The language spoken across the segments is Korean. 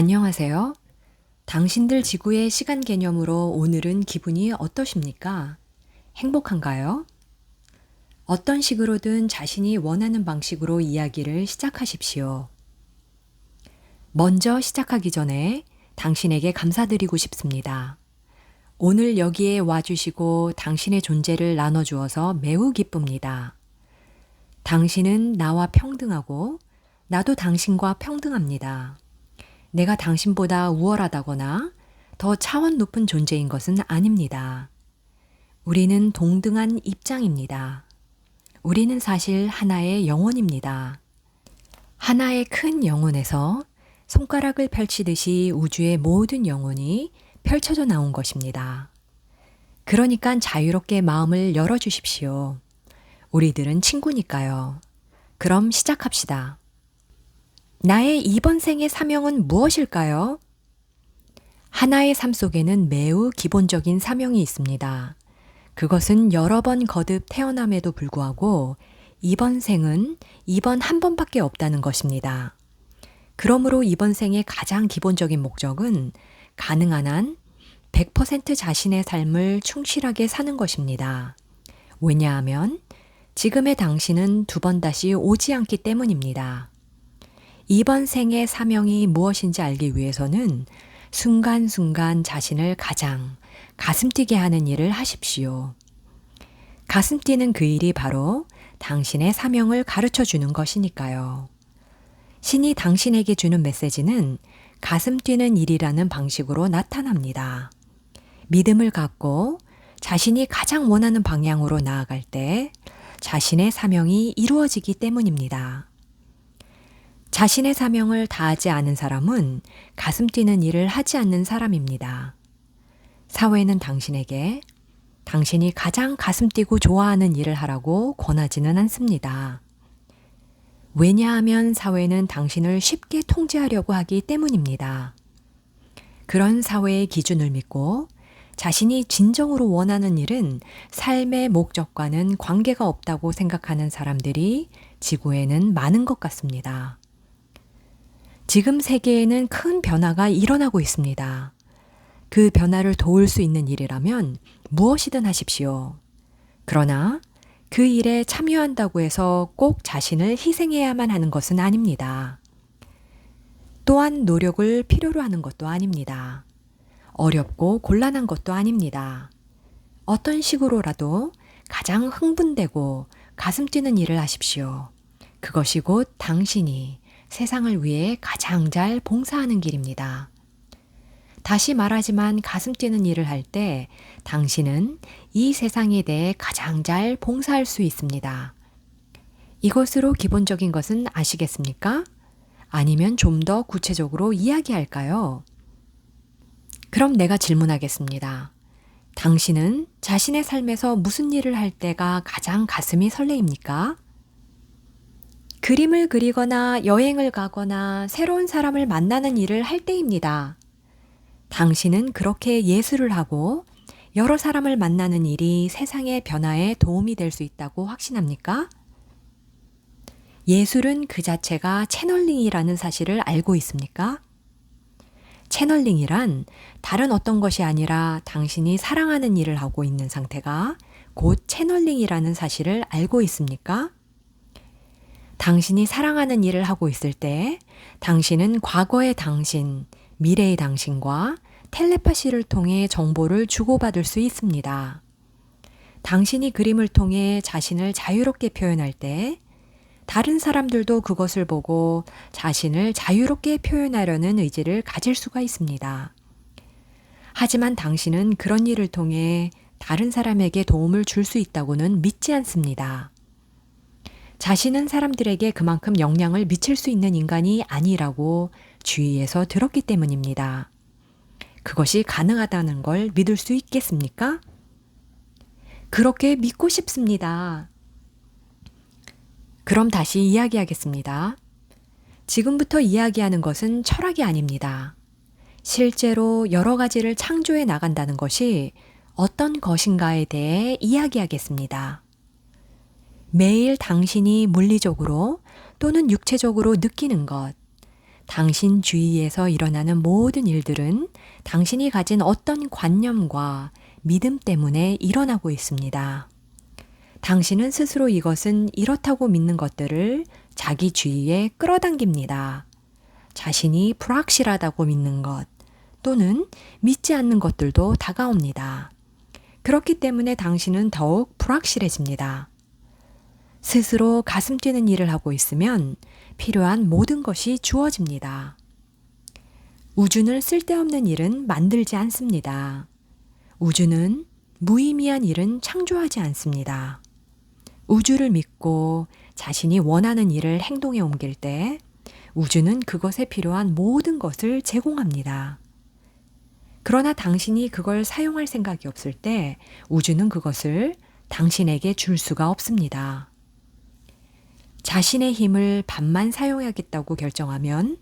안녕하세요. 당신들 지구의 시간 개념으로 오늘은 기분이 어떠십니까? 행복한가요? 어떤 식으로든 자신이 원하는 방식으로 이야기를 시작하십시오. 먼저 시작하기 전에 당신에게 감사드리고 싶습니다. 오늘 여기에 와주시고 당신의 존재를 나눠주어서 매우 기쁩니다. 당신은 나와 평등하고 나도 당신과 평등합니다. 내가 당신보다 우월하다거나 더 차원 높은 존재인 것은 아닙니다. 우리는 동등한 입장입니다. 우리는 사실 하나의 영혼입니다. 하나의 큰 영혼에서 손가락을 펼치듯이 우주의 모든 영혼이 펼쳐져 나온 것입니다. 그러니까 자유롭게 마음을 열어주십시오. 우리들은 친구니까요. 그럼 시작합시다. 나의 이번 생의 사명은 무엇일까요? 하나의 삶 속에는 매우 기본적인 사명이 있습니다. 그것은 여러 번 거듭 태어남에도 불구하고 이번 생은 이번 한 번밖에 없다는 것입니다. 그러므로 이번 생의 가장 기본적인 목적은 가능한 한 100% 자신의 삶을 충실하게 사는 것입니다. 왜냐하면 지금의 당신은 두 번 다시 오지 않기 때문입니다. 이번 생의 사명이 무엇인지 알기 위해서는 순간순간 자신을 가장 가슴 뛰게 하는 일을 하십시오. 가슴 뛰는 그 일이 바로 당신의 사명을 가르쳐 주는 것이니까요. 신이 당신에게 주는 메시지는 가슴 뛰는 일이라는 방식으로 나타납니다. 믿음을 갖고 자신이 가장 원하는 방향으로 나아갈 때 자신의 사명이 이루어지기 때문입니다. 자신의 사명을 다하지 않은 사람은 가슴 뛰는 일을 하지 않는 사람입니다. 사회는 당신에게 당신이 가장 가슴 뛰고 좋아하는 일을 하라고 권하지는 않습니다. 왜냐하면 사회는 당신을 쉽게 통제하려고 하기 때문입니다. 그런 사회의 기준을 믿고 자신이 진정으로 원하는 일은 삶의 목적과는 관계가 없다고 생각하는 사람들이 지구에는 많은 것 같습니다. 지금 세계에는 큰 변화가 일어나고 있습니다. 그 변화를 도울 수 있는 일이라면 무엇이든 하십시오. 그러나 그 일에 참여한다고 해서 꼭 자신을 희생해야만 하는 것은 아닙니다. 또한 노력을 필요로 하는 것도 아닙니다. 어렵고 곤란한 것도 아닙니다. 어떤 식으로라도 가장 흥분되고 가슴 뛰는 일을 하십시오. 그것이 곧 당신이 세상을 위해 가장 잘 봉사하는 길입니다. 다시 말하지만 가슴 뛰는 일을 할 때 당신은 이 세상에 대해 가장 잘 봉사할 수 있습니다. 이것으로 기본적인 것은 아시겠습니까? 아니면 좀 더 구체적으로 이야기할까요? 그럼 내가 질문하겠습니다. 당신은 자신의 삶에서 무슨 일을 할 때가 가장 가슴이 설레입니까? 그림을 그리거나 여행을 가거나 새로운 사람을 만나는 일을 할 때입니다. 당신은 그렇게 예술을 하고 여러 사람을 만나는 일이 세상의 변화에 도움이 될 수 있다고 확신합니까? 예술은 그 자체가 채널링이라는 사실을 알고 있습니까? 채널링이란 다른 어떤 것이 아니라 당신이 사랑하는 일을 하고 있는 상태가 곧 채널링이라는 사실을 알고 있습니까? 당신이 사랑하는 일을 하고 있을 때 당신은 과거의 당신, 미래의 당신과 텔레파시를 통해 정보를 주고받을 수 있습니다. 당신이 그림을 통해 자신을 자유롭게 표현할 때 다른 사람들도 그것을 보고 자신을 자유롭게 표현하려는 의지를 가질 수가 있습니다. 하지만 당신은 그런 일을 통해 다른 사람에게 도움을 줄 수 있다고는 믿지 않습니다. 자신은 사람들에게 그만큼 영향을 미칠 수 있는 인간이 아니라고 주위에서 들었기 때문입니다. 그것이 가능하다는 걸 믿을 수 있겠습니까? 그렇게 믿고 싶습니다. 그럼 다시 이야기하겠습니다. 지금부터 이야기하는 것은 철학이 아닙니다. 실제로 여러 가지를 창조해 나간다는 것이 어떤 것인가에 대해 이야기하겠습니다. 매일 당신이 물리적으로 또는 육체적으로 느끼는 것, 당신 주위에서 일어나는 모든 일들은 당신이 가진 어떤 관념과 믿음 때문에 일어나고 있습니다. 당신은 스스로 이것은 이렇다고 믿는 것들을 자기 주위에 끌어당깁니다. 자신이 불확실하다고 믿는 것 또는 믿지 않는 것들도 다가옵니다. 그렇기 때문에 당신은 더욱 불확실해집니다. 스스로 가슴 뛰는 일을 하고 있으면 필요한 모든 것이 주어집니다. 우주는 쓸데없는 일은 만들지 않습니다. 우주는 무의미한 일은 창조하지 않습니다. 우주를 믿고 자신이 원하는 일을 행동에 옮길 때 우주는 그것에 필요한 모든 것을 제공합니다. 그러나 당신이 그걸 사용할 생각이 없을 때 우주는 그것을 당신에게 줄 수가 없습니다. 자신의 힘을 반만 사용하겠다고 결정하면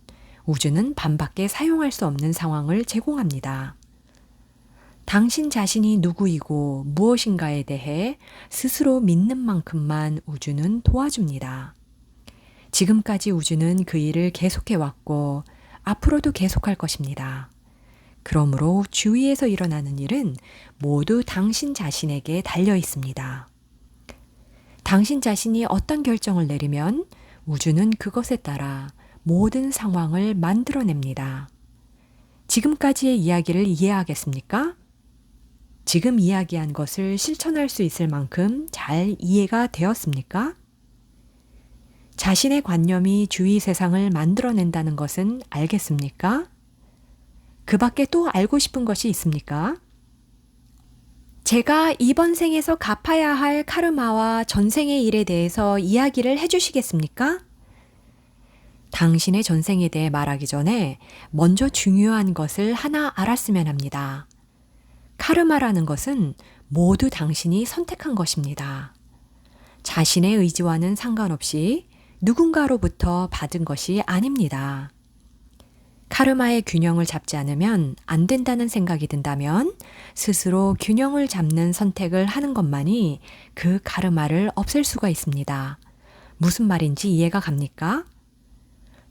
우주는 반밖에 사용할 수 없는 상황을 제공합니다. 당신 자신이 누구이고 무엇인가에 대해 스스로 믿는 만큼만 우주는 도와줍니다. 지금까지 우주는 그 일을 계속해왔고 앞으로도 계속할 것입니다. 그러므로 주위에서 일어나는 일은 모두 당신 자신에게 달려 있습니다. 당신 자신이 어떤 결정을 내리면 우주는 그것에 따라 모든 상황을 만들어냅니다. 지금까지의 이야기를 이해하겠습니까? 지금 이야기한 것을 실천할 수 있을 만큼 잘 이해가 되었습니까? 자신의 관념이 주위 세상을 만들어낸다는 것은 알겠습니까? 그 밖에 또 알고 싶은 것이 있습니까? 제가 이번 생에서 갚아야 할 카르마와 전생의 일에 대해서 이야기를 해주시겠습니까? 당신의 전생에 대해 말하기 전에 먼저 중요한 것을 하나 알았으면 합니다. 카르마라는 것은 모두 당신이 선택한 것입니다. 자신의 의지와는 상관없이 누군가로부터 받은 것이 아닙니다. 카르마의 균형을 잡지 않으면 안 된다는 생각이 든다면 스스로 균형을 잡는 선택을 하는 것만이 그 카르마를 없앨 수가 있습니다. 무슨 말인지 이해가 갑니까?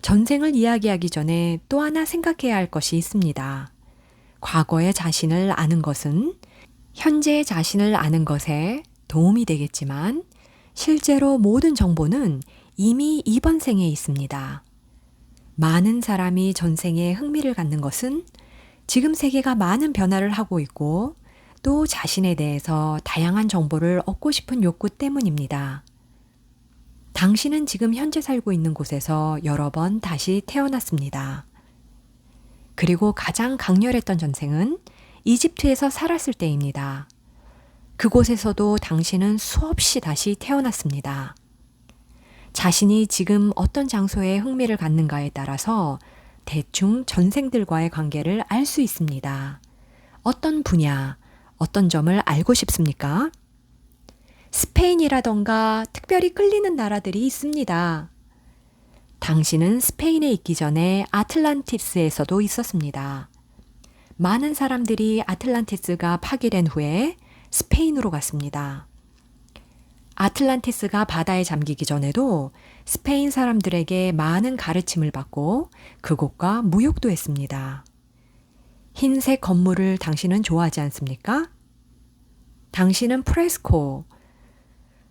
전생을 이야기하기 전에 또 하나 생각해야 할 것이 있습니다. 과거의 자신을 아는 것은 현재의 자신을 아는 것에 도움이 되겠지만 실제로 모든 정보는 이미 이번 생에 있습니다. 많은 사람이 전생에 흥미를 갖는 것은 지금 세계가 많은 변화를 하고 있고 또 자신에 대해서 다양한 정보를 얻고 싶은 욕구 때문입니다. 당신은 지금 현재 살고 있는 곳에서 여러 번 다시 태어났습니다. 그리고 가장 강렬했던 전생은 이집트에서 살았을 때입니다. 그곳에서도 당신은 수없이 다시 태어났습니다. 자신이 지금 어떤 장소에 흥미를 갖는가에 따라서 대충 전생들과의 관계를 알 수 있습니다. 어떤 분야, 어떤 점을 알고 싶습니까? 스페인이라던가 특별히 끌리는 나라들이 있습니다. 당신은 스페인에 있기 전에 아틀란티스에서도 있었습니다. 많은 사람들이 아틀란티스가 파괴된 후에 스페인으로 갔습니다. 아틀란티스가 바다에 잠기기 전에도 스페인 사람들에게 많은 가르침을 받고 그곳과 무역도 했습니다. 흰색 건물을 당신은 좋아하지 않습니까? 당신은 프레스코,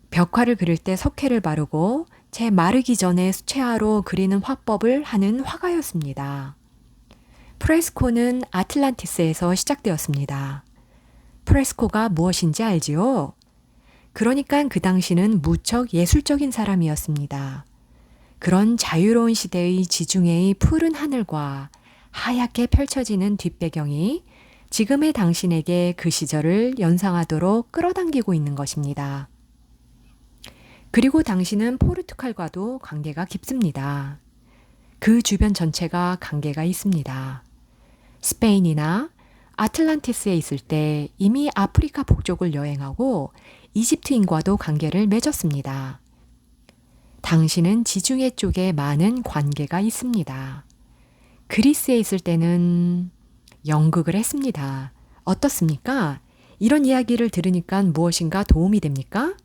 벽화를 그릴 때 석회를 바르고 채 마르기 전에 수채화로 그리는 화법을 하는 화가였습니다. 프레스코는 아틀란티스에서 시작되었습니다. 프레스코가 무엇인지 알지요? 그러니까 그 당시는 무척 예술적인 사람이었습니다. 그런 자유로운 시대의 지중해의 푸른 하늘과 하얗게 펼쳐지는 뒷배경이 지금의 당신에게 그 시절을 연상하도록 끌어당기고 있는 것입니다. 그리고 당신은 포르투갈과도 관계가 깊습니다. 그 주변 전체가 관계가 있습니다. 스페인이나 아틀란티스에 있을 때 이미 아프리카 북쪽을 여행하고 이집트인과도 관계를 맺었습니다. 당신은 지중해 쪽에 많은 관계가 있습니다. 그리스에 있을 때는 연극을 했습니다. 어떻습니까? 이런 이야기를 들으니까 무엇인가 도움이 됩니까?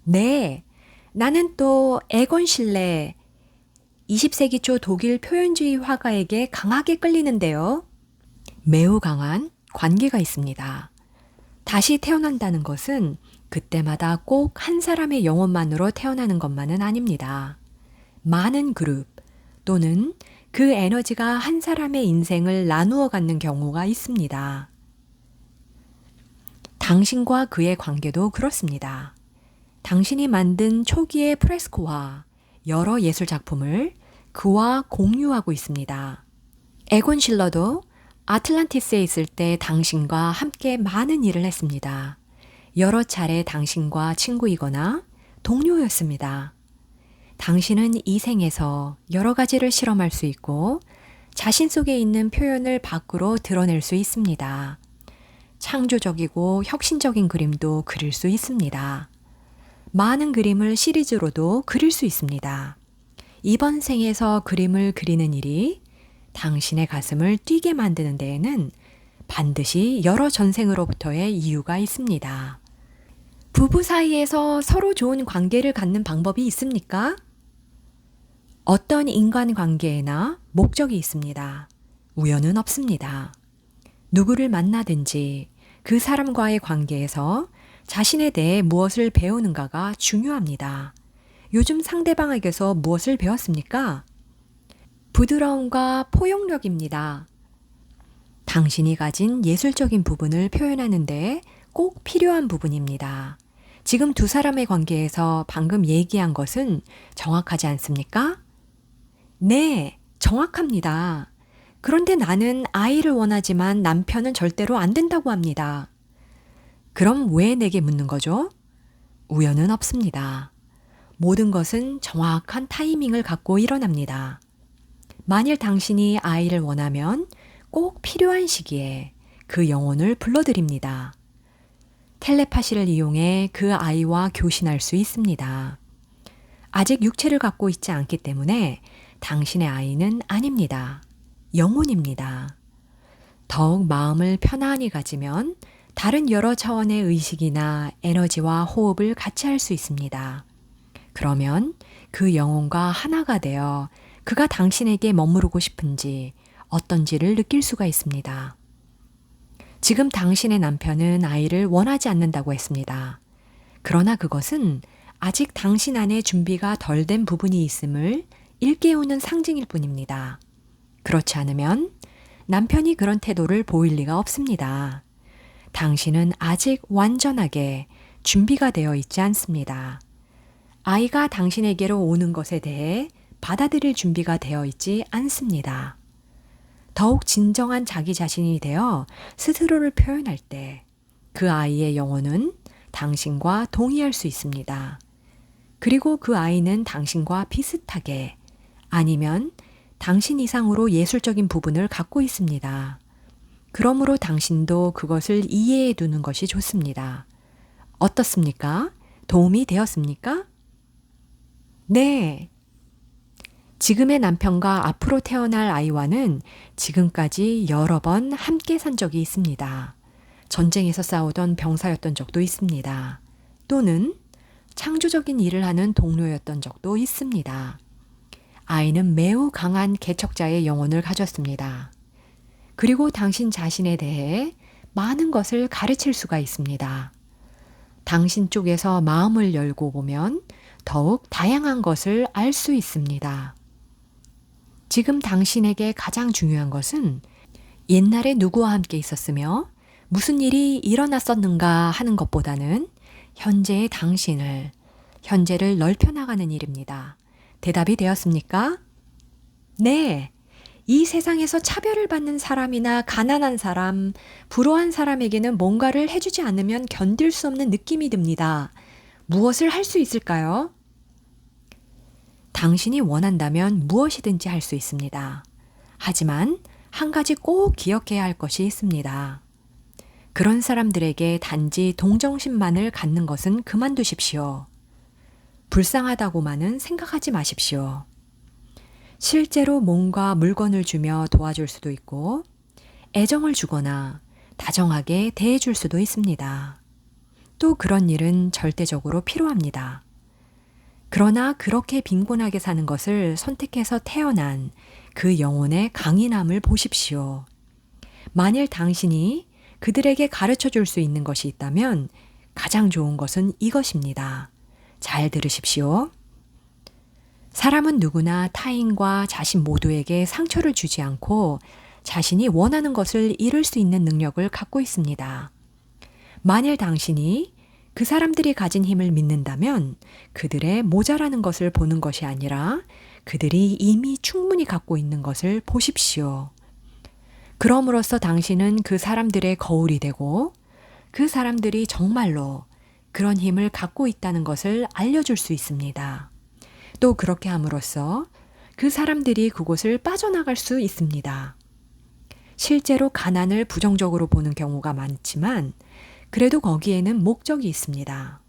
네, 나는 또 에곤 실레, 20세기 초 독일 표현주의 화가에게 강하게 끌리는데요. 매우 강한 관계가 있습니다. 다시 태어난다는 것은 그때마다 꼭 한 사람의 영혼만으로 태어나는 것만은 아닙니다. 많은 그룹 또는 그 에너지가 한 사람의 인생을 나누어 갖는 경우가 있습니다. 당신과 그의 관계도 그렇습니다. 당신이 만든 초기의 프레스코와 여러 예술 작품을 그와 공유하고 있습니다. 에곤 실러도 아틀란티스에 있을 때 당신과 함께 많은 일을 했습니다. 여러 차례 당신과 친구이거나 동료였습니다. 당신은 이 생에서 여러 가지를 실험할 수 있고 자신 속에 있는 표현을 밖으로 드러낼 수 있습니다. 창조적이고 혁신적인 그림도 그릴 수 있습니다. 많은 그림을 시리즈로도 그릴 수 있습니다. 이번 생에서 그림을 그리는 일이 당신의 가슴을 뛰게 만드는 데에는 반드시 여러 전생으로부터의 이유가 있습니다. 부부 사이에서 서로 좋은 관계를 갖는 방법이 있습니까? 어떤 인간관계에나 목적이 있습니다. 우연은 없습니다. 누구를 만나든지 그 사람과의 관계에서 자신에 대해 무엇을 배우는가가 중요합니다. 요즘 상대방에게서 무엇을 배웠습니까? 부드러움과 포용력입니다. 당신이 가진 예술적인 부분을 표현하는 데 꼭 필요한 부분입니다. 지금 두 사람의 관계에서 방금 얘기한 것은 정확하지 않습니까? 네, 정확합니다. 그런데 나는 아이를 원하지만 남편은 절대로 안 된다고 합니다. 그럼 왜 내게 묻는 거죠? 우연은 없습니다. 모든 것은 정확한 타이밍을 갖고 일어납니다. 만일 당신이 아이를 원하면 꼭 필요한 시기에 그 영혼을 불러드립니다. 텔레파시를 이용해 그 아이와 교신할 수 있습니다. 아직 육체를 갖고 있지 않기 때문에 당신의 아이는 아닙니다. 영혼입니다. 더욱 마음을 편안히 가지면 다른 여러 차원의 의식이나 에너지와 호흡을 같이 할 수 있습니다. 그러면 그 영혼과 하나가 되어 그가 당신에게 머무르고 싶은지 어떤지를 느낄 수가 있습니다. 지금 당신의 남편은 아이를 원하지 않는다고 했습니다. 그러나 그것은 아직 당신 안에 준비가 덜 된 부분이 있음을 일깨우는 상징일 뿐입니다. 그렇지 않으면 남편이 그런 태도를 보일 리가 없습니다. 당신은 아직 완전하게 준비가 되어 있지 않습니다. 아이가 당신에게로 오는 것에 대해 받아들일 준비가 되어 있지 않습니다. 더욱 진정한 자기 자신이 되어 스스로를 표현할 때 그 아이의 영혼은 당신과 동의할 수 있습니다. 그리고 그 아이는 당신과 비슷하게 아니면 당신 이상으로 예술적인 부분을 갖고 있습니다. 그러므로 당신도 그것을 이해해 두는 것이 좋습니다. 어떻습니까? 도움이 되었습니까? 네. 지금의 남편과 앞으로 태어날 아이와는 지금까지 여러 번 함께 산 적이 있습니다. 전쟁에서 싸우던 병사였던 적도 있습니다. 또는 창조적인 일을 하는 동료였던 적도 있습니다. 아이는 매우 강한 개척자의 영혼을 가졌습니다. 그리고 당신 자신에 대해 많은 것을 가르칠 수가 있습니다. 당신 쪽에서 마음을 열고 보면 더욱 다양한 것을 알 수 있습니다. 지금 당신에게 가장 중요한 것은 옛날에 누구와 함께 있었으며 무슨 일이 일어났었는가 하는 것보다는 현재의 당신을, 현재를 넓혀 나가는 일입니다. 대답이 되었습니까? 네. 이 세상에서 차별을 받는 사람이나 가난한 사람, 불우한 사람에게는 뭔가를 해주지 않으면 견딜 수 없는 느낌이 듭니다. 무엇을 할 수 있을까요? 당신이 원한다면 무엇이든지 할 수 있습니다. 하지만 한 가지 꼭 기억해야 할 것이 있습니다. 그런 사람들에게 단지 동정심만을 갖는 것은 그만두십시오. 불쌍하다고만은 생각하지 마십시오. 실제로 몸과 물건을 주며 도와줄 수도 있고 애정을 주거나 다정하게 대해줄 수도 있습니다. 또 그런 일은 절대적으로 필요합니다. 그러나 그렇게 빈곤하게 사는 것을 선택해서 태어난 그 영혼의 강인함을 보십시오. 만일 당신이 그들에게 가르쳐 줄 수 있는 것이 있다면 가장 좋은 것은 이것입니다. 잘 들으십시오. 사람은 누구나 타인과 자신 모두에게 상처를 주지 않고 자신이 원하는 것을 이룰 수 있는 능력을 갖고 있습니다. 만일 당신이 그 사람들이 가진 힘을 믿는다면 그들의 모자라는 것을 보는 것이 아니라 그들이 이미 충분히 갖고 있는 것을 보십시오. 그럼으로써 당신은 그 사람들의 거울이 되고 그 사람들이 정말로 그런 힘을 갖고 있다는 것을 알려줄 수 있습니다. 또 그렇게 함으로써 그 사람들이 그곳을 빠져나갈 수 있습니다. 실제로 가난을 부정적으로 보는 경우가 많지만 그래도 거기에는 목적이 있습니다.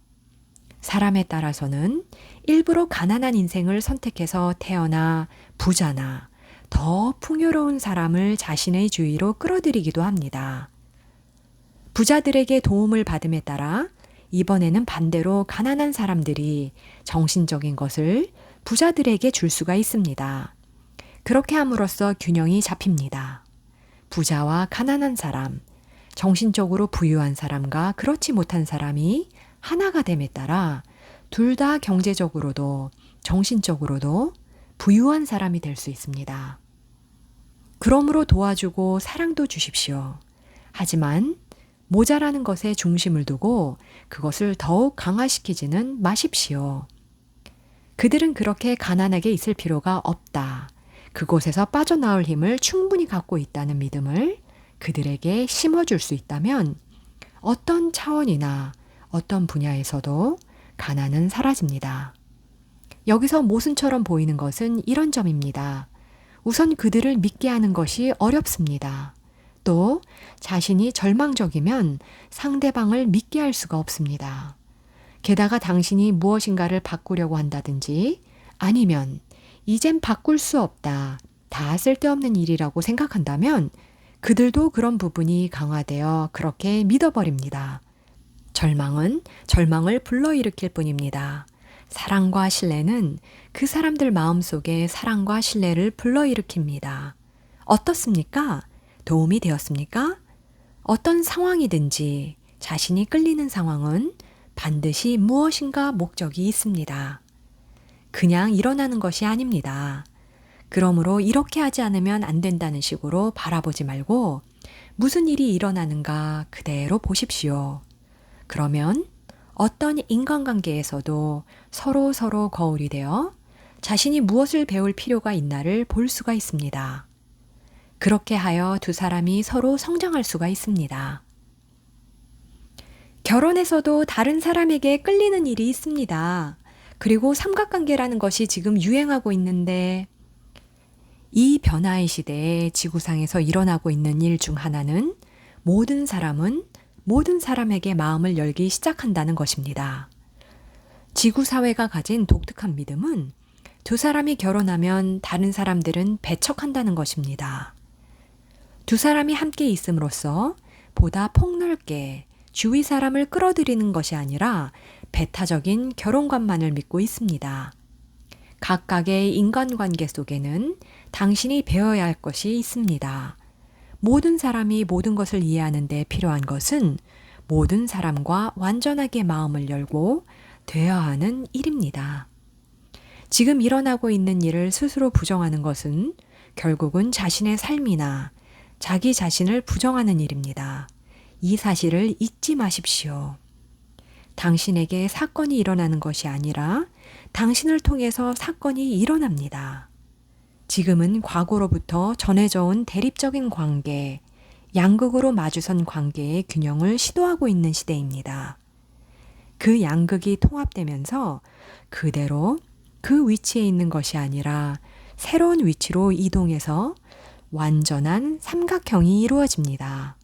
사람에 따라서는 일부러 가난한 인생을 선택해서 태어나 부자나 더 풍요로운 사람을 자신의 주위로 끌어들이기도 합니다. 부자들에게 도움을 받음에 따라 이번에는 반대로 가난한 사람들이 정신적인 것을 부자들에게 줄 수가 있습니다. 그렇게 함으로써 균형이 잡힙니다. 부자와 가난한 사람, 정신적으로 부유한 사람과 그렇지 못한 사람이 하나가 됨에 따라 둘 다 경제적으로도 정신적으로도 부유한 사람이 될 수 있습니다. 그러므로 도와주고 사랑도 주십시오. 하지만 모자라는 것에 중심을 두고 그것을 더욱 강화시키지는 마십시오. 그들은 그렇게 가난하게 있을 필요가 없다. 그곳에서 빠져나올 힘을 충분히 갖고 있다는 믿음을 그들에게 심어줄 수 있다면 어떤 차원이나 어떤 분야에서도 가난은 사라집니다. 여기서 모순처럼 보이는 것은 이런 점입니다. 우선 그들을 믿게 하는 것이 어렵습니다. 또 자신이 절망적이면 상대방을 믿게 할 수가 없습니다. 게다가 당신이 무엇인가를 바꾸려고 한다든지 아니면 이젠 바꿀 수 없다, 다 쓸데없는 일이라고 생각한다면 그들도 그런 부분이 강화되어 그렇게 믿어버립니다. 절망은 절망을 불러일으킬 뿐입니다. 사랑과 신뢰는 그 사람들 마음속에 사랑과 신뢰를 불러일으킵니다. 어떻습니까? 도움이 되었습니까? 어떤 상황이든지 자신이 끌리는 상황은 반드시 무엇인가 목적이 있습니다. 그냥 일어나는 것이 아닙니다. 그러므로 이렇게 하지 않으면 안 된다는 식으로 바라보지 말고 무슨 일이 일어나는가 그대로 보십시오. 그러면 어떤 인간관계에서도 서로 거울이 되어 자신이 무엇을 배울 필요가 있나를 볼 수가 있습니다. 그렇게 하여 두 사람이 서로 성장할 수가 있습니다. 결혼에서도 다른 사람에게 끌리는 일이 있습니다. 그리고 삼각관계라는 것이 지금 유행하고 있는데 이 변화의 시대에 지구상에서 일어나고 있는 일 중 하나는 모든 사람은 모든 사람에게 마음을 열기 시작한다는 것입니다. 지구사회가 가진 독특한 믿음은 두 사람이 결혼하면 다른 사람들은 배척한다는 것입니다. 두 사람이 함께 있음으로써 보다 폭넓게 주위 사람을 끌어들이는 것이 아니라 배타적인 결혼관만을 믿고 있습니다. 각각의 인간관계 속에는 당신이 배워야 할 것이 있습니다. 모든 사람이 모든 것을 이해하는 데 필요한 것은 모든 사람과 완전하게 마음을 열고 대화하는 일입니다. 지금 일어나고 있는 일을 스스로 부정하는 것은 결국은 자신의 삶이나 자기 자신을 부정하는 일입니다. 이 사실을 잊지 마십시오. 당신에게 사건이 일어나는 것이 아니라 당신을 통해서 사건이 일어납니다. 지금은 과거로부터 전해져 온 대립적인 관계, 양극으로 마주선 관계의 균형을 시도하고 있는 시대입니다. 그 양극이 통합되면서 그대로 그 위치에 있는 것이 아니라 새로운 위치로 이동해서 완전한 삼각형이 이루어집니다.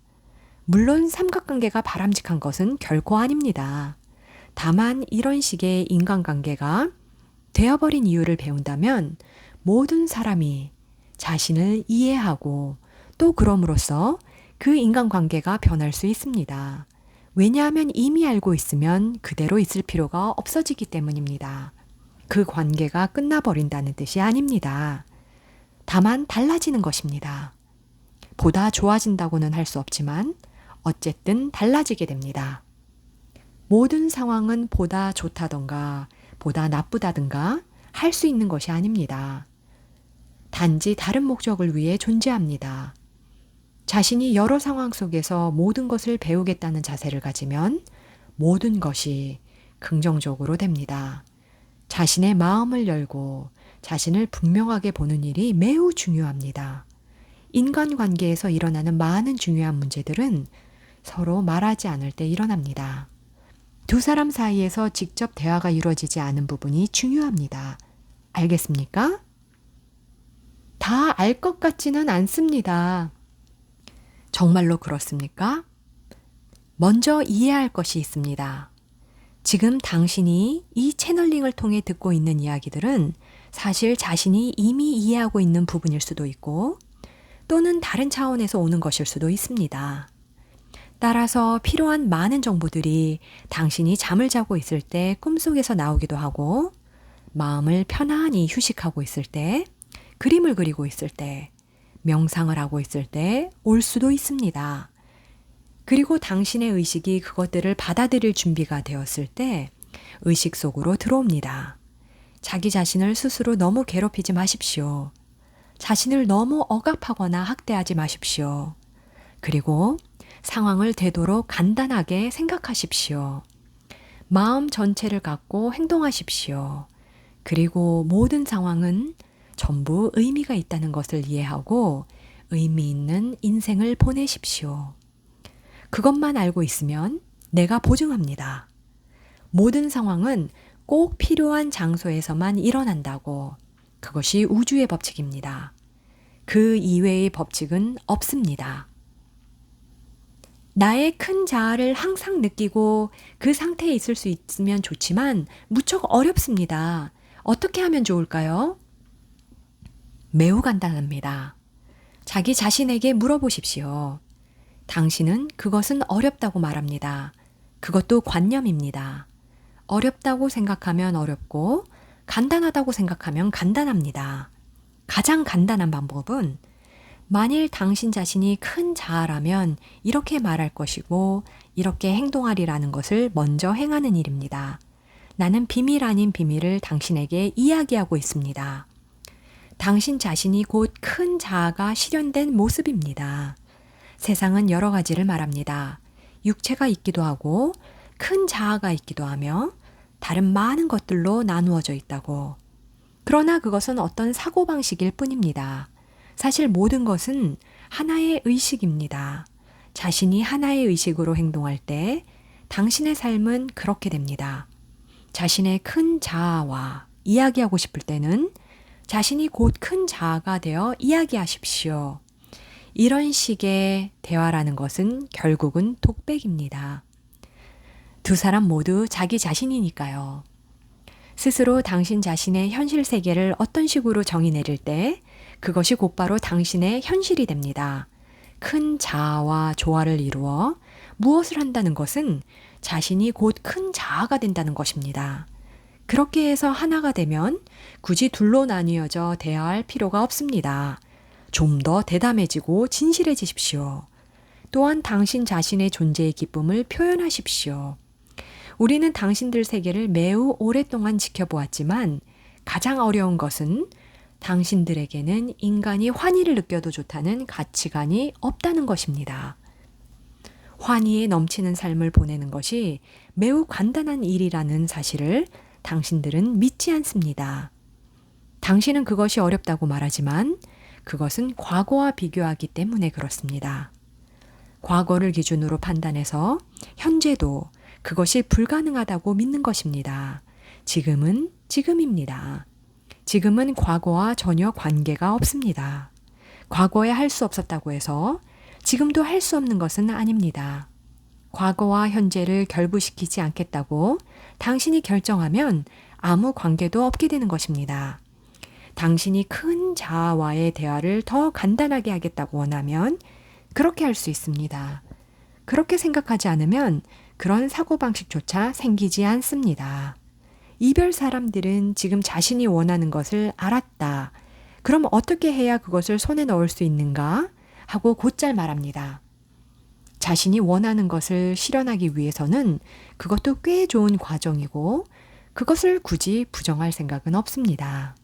물론 삼각관계가 바람직한 것은 결코 아닙니다. 다만 이런 식의 인간관계가 되어버린 이유를 배운다면 모든 사람이 자신을 이해하고 또 그럼으로써 그 인간관계가 변할 수 있습니다. 왜냐하면 이미 알고 있으면 그대로 있을 필요가 없어지기 때문입니다. 그 관계가 끝나버린다는 뜻이 아닙니다. 다만 달라지는 것입니다. 보다 좋아진다고는 할 수 없지만 어쨌든 달라지게 됩니다. 모든 상황은 보다 좋다던가 보다 나쁘다든가 할 수 있는 것이 아닙니다. 단지 다른 목적을 위해 존재합니다. 자신이 여러 상황 속에서 모든 것을 배우겠다는 자세를 가지면 모든 것이 긍정적으로 됩니다. 자신의 마음을 열고 자신을 분명하게 보는 일이 매우 중요합니다. 인간관계에서 일어나는 많은 중요한 문제들은 서로 말하지 않을 때 일어납니다. 두 사람 사이에서 직접 대화가 이루어지지 않은 부분이 중요합니다. 알겠습니까? 다 알 것 같지는 않습니다. 정말로 그렇습니까? 먼저 이해할 것이 있습니다. 지금 당신이 이 채널링을 통해 듣고 있는 이야기들은 사실 자신이 이미 이해하고 있는 부분일 수도 있고 또는 다른 차원에서 오는 것일 수도 있습니다. 따라서 필요한 많은 정보들이 당신이 잠을 자고 있을 때 꿈속에서 나오기도 하고 마음을 편안히 휴식하고 있을 때, 그림을 그리고 있을 때, 명상을 하고 있을 때 올 수도 있습니다. 그리고 당신의 의식이 그것들을 받아들일 준비가 되었을 때 의식 속으로 들어옵니다. 자기 자신을 스스로 너무 괴롭히지 마십시오. 자신을 너무 억압하거나 학대하지 마십시오. 그리고 상황을 되도록 간단하게 생각하십시오. 마음 전체를 갖고 행동하십시오. 그리고 모든 상황은 전부 의미가 있다는 것을 이해하고 의미 있는 인생을 보내십시오. 그것만 알고 있으면 내가 보증합니다. 모든 상황은 꼭 필요한 장소에서만 일어난다고. 그것이 우주의 법칙입니다. 그 이외의 법칙은 없습니다. 나의 큰 자아를 항상 느끼고 그 상태에 있을 수 있으면 좋지만 무척 어렵습니다. 어떻게 하면 좋을까요? 매우 간단합니다. 자기 자신에게 물어보십시오. 당신은 그것은 어렵다고 말합니다. 그것도 관념입니다. 어렵다고 생각하면 어렵고 간단하다고 생각하면 간단합니다. 가장 간단한 방법은 만일 당신 자신이 큰 자아라면 이렇게 말할 것이고 이렇게 행동하리라는 것을 먼저 행하는 일입니다. 나는 비밀 아닌 비밀을 당신에게 이야기하고 있습니다. 당신 자신이 곧 큰 자아가 실현된 모습입니다. 세상은 여러 가지를 말합니다. 육체가 있기도 하고 큰 자아가 있기도 하며 다른 많은 것들로 나누어져 있다고. 그러나 그것은 어떤 사고방식일 뿐입니다. 사실 모든 것은 하나의 의식입니다. 자신이 하나의 의식으로 행동할 때 당신의 삶은 그렇게 됩니다. 자신의 큰 자아와 이야기하고 싶을 때는 자신이 곧 큰 자아가 되어 이야기하십시오. 이런 식의 대화라는 것은 결국은 독백입니다. 두 사람 모두 자기 자신이니까요. 스스로 당신 자신의 현실 세계를 어떤 식으로 정의 내릴 때 그것이 곧바로 당신의 현실이 됩니다. 큰 자아와 조화를 이루어 무엇을 한다는 것은 자신이 곧 큰 자아가 된다는 것입니다. 그렇게 해서 하나가 되면 굳이 둘로 나뉘어져 대화할 필요가 없습니다. 좀 더 대담해지고 진실해지십시오. 또한 당신 자신의 존재의 기쁨을 표현하십시오. 우리는 당신들 세계를 매우 오랫동안 지켜보았지만 가장 어려운 것은 당신들에게는 인간이 환희를 느껴도 좋다는 가치관이 없다는 것입니다. 환희에 넘치는 삶을 보내는 것이 매우 간단한 일이라는 사실을 당신들은 믿지 않습니다. 당신은 그것이 어렵다고 말하지만 그것은 과거와 비교하기 때문에 그렇습니다. 과거를 기준으로 판단해서 현재도 그것이 불가능하다고 믿는 것입니다. 지금은 지금입니다. 지금은 과거와 전혀 관계가 없습니다. 과거에 할 수 없었다고 해서 지금도 할 수 없는 것은 아닙니다. 과거와 현재를 결부시키지 않겠다고 당신이 결정하면 아무 관계도 없게 되는 것입니다. 당신이 큰 자아와의 대화를 더 간단하게 하겠다고 원하면 그렇게 할 수 있습니다. 그렇게 생각하지 않으면 그런 사고방식조차 생기지 않습니다. 이별 사람들은 지금 자신이 원하는 것을 알았다. 그럼 어떻게 해야 그것을 손에 넣을 수 있는가? 하고 곧잘 말합니다. 자신이 원하는 것을 실현하기 위해서는 그것도 꽤 좋은 과정이고 그것을 굳이 부정할 생각은 없습니다.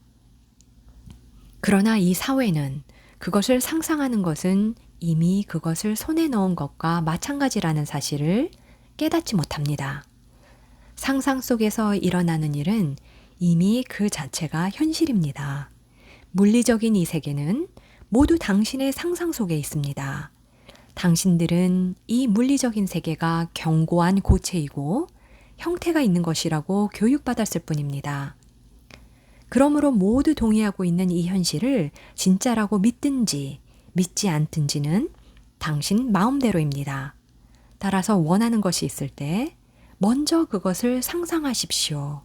그러나 이 사회는 그것을 상상하는 것은 이미 그것을 손에 넣은 것과 마찬가지라는 사실을 깨닫지 못합니다. 상상 속에서 일어나는 일은 이미 그 자체가 현실입니다. 물리적인 이 세계는 모두 당신의 상상 속에 있습니다. 당신들은 이 물리적인 세계가 견고한 고체이고 형태가 있는 것이라고 교육받았을 뿐입니다. 그러므로 모두 동의하고 있는 이 현실을 진짜라고 믿든지 믿지 않든지는 당신 마음대로입니다. 따라서 원하는 것이 있을 때 먼저 그것을 상상하십시오.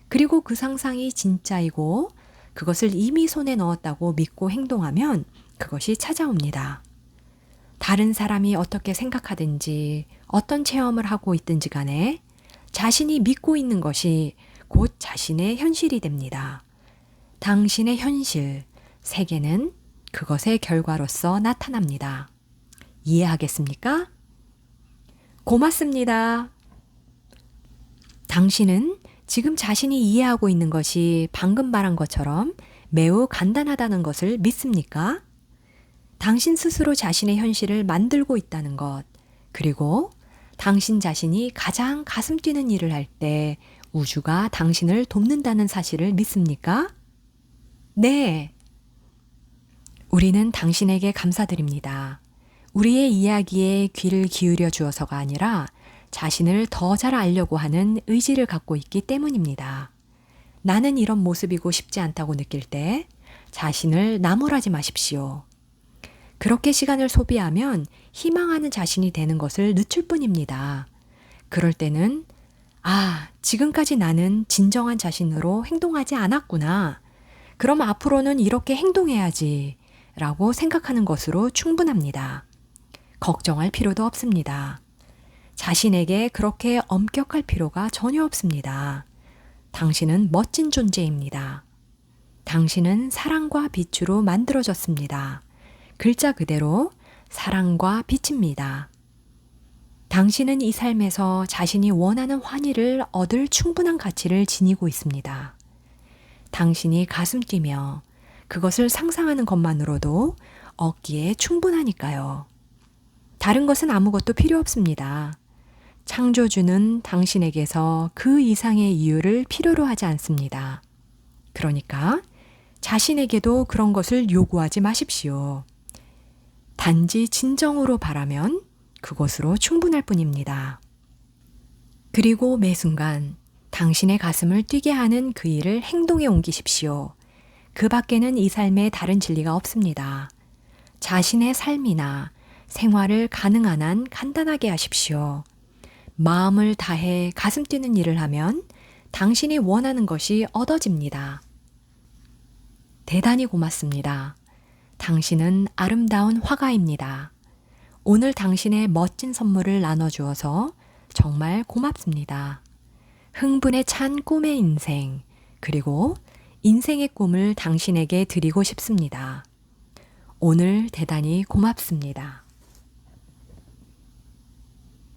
그리고 그 상상이 진짜이고 그것을 이미 손에 넣었다고 믿고 행동하면 그것이 찾아옵니다. 다른 사람이 어떻게 생각하든지 어떤 체험을 하고 있든지 간에 자신이 믿고 있는 것이 곧 자신의 현실이 됩니다. 당신의 현실, 세계는 그것의 결과로서 나타납니다. 이해하겠습니까? 고맙습니다. 당신은 지금 자신이 이해하고 있는 것이 방금 말한 것처럼 매우 간단하다는 것을 믿습니까? 당신 스스로 자신의 현실을 만들고 있다는 것, 그리고 당신 자신이 가장 가슴 뛰는 일을 할 때 우주가 당신을 돕는다는 사실을 믿습니까? 네. 우리는 당신에게 감사드립니다. 우리의 이야기에 귀를 기울여 주어서가 아니라 자신을 더 잘 알려고 하는 의지를 갖고 있기 때문입니다. 나는 이런 모습이고 싶지 않다고 느낄 때 자신을 나무라지 마십시오. 그렇게 시간을 소비하면 희망하는 자신이 되는 것을 늦출 뿐입니다. 그럴 때는 지금까지 나는 진정한 자신으로 행동하지 않았구나. 그럼 앞으로는 이렇게 행동해야지 라고 생각하는 것으로 충분합니다. 걱정할 필요도 없습니다. 자신에게 그렇게 엄격할 필요가 전혀 없습니다. 당신은 멋진 존재입니다. 당신은 사랑과 빛으로 만들어졌습니다. 글자 그대로 사랑과 빛입니다. 당신은 이 삶에서 자신이 원하는 환희를 얻을 충분한 가치를 지니고 있습니다. 당신이 가슴 뛰며 그것을 상상하는 것만으로도 얻기에 충분하니까요. 다른 것은 아무것도 필요 없습니다. 창조주는 당신에게서 그 이상의 이유를 필요로 하지 않습니다. 그러니까 자신에게도 그런 것을 요구하지 마십시오. 단지 진정으로 바라면 그것으로 충분할 뿐입니다. 그리고 매 순간 당신의 가슴을 뛰게 하는 그 일을 행동에 옮기십시오. 그 밖에는 이 삶에 다른 진리가 없습니다. 자신의 삶이나 생활을 가능한 한 간단하게 하십시오. 마음을 다해 가슴 뛰는 일을 하면 당신이 원하는 것이 얻어집니다. 대단히 고맙습니다. 당신은 아름다운 화가입니다. 오늘 당신의 멋진 선물을 나눠주어서 정말 고맙습니다. 흥분에 찬 꿈의 인생, 그리고 인생의 꿈을 당신에게 드리고 싶습니다. 오늘 대단히 고맙습니다.